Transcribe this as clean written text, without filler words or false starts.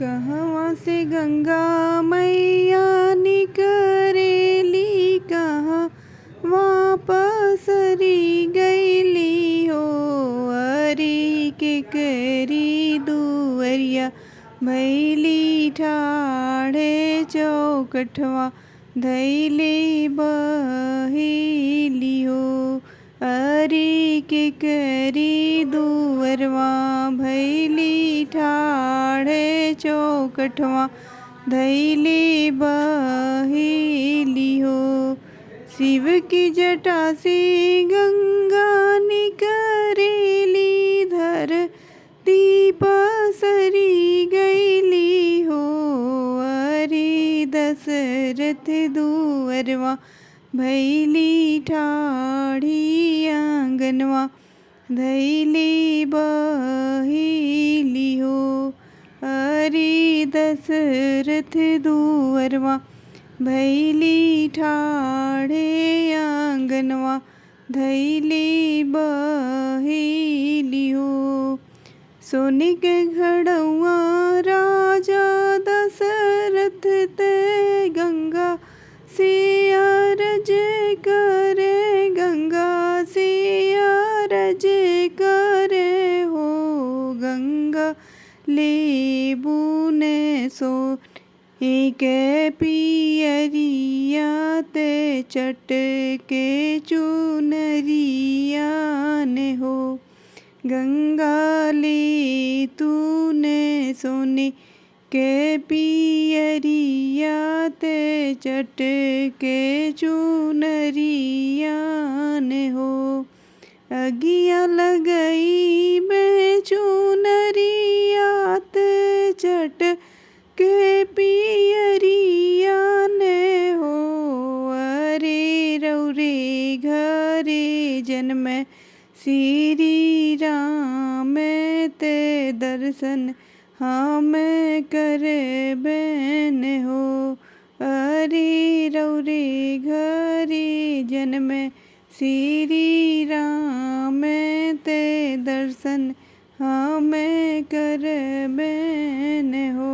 कहवा से गंगा मैया निकरेली, कहाँ वापसरी गईली हो। अरी के करी दुअरिया भैली ठाढ़े, चौकठवा धैली बहिली हो। अरी के करी दुअरवा भैली ठाढ़े, चौकठवा धैली बहिली हो। शिव की जटा से गंगा निकरेली, धरती पसरी गईली हो। अरी दशरथ दुअरवा भैली ठाढ़ी, आंगनवा धैली बहिली हो। अरी दशरथ दुअरवा भैली ठाढ़े, आंगनवा धैली बहिली हो। सोने के घड़ौआ राजा दशरथ ते गंगा से अरज करे, गंगा से अरज करे हो। गंगा लेबू ने सो एक पियरिया ते चटके चुनरिया ने हो। गंगा ले तूने सोने के पियरिया ते चटके चुनरिया ने हो। अगिया लगई मैं चुनरिया ते चट के पियरिया ने हो। अरे रौरे घरे जन्म श्री राम ते दर्शन हम करबेन हो। अरे रौरे घरे जन्म श्री राम ते दर्शन हम करबेन हो।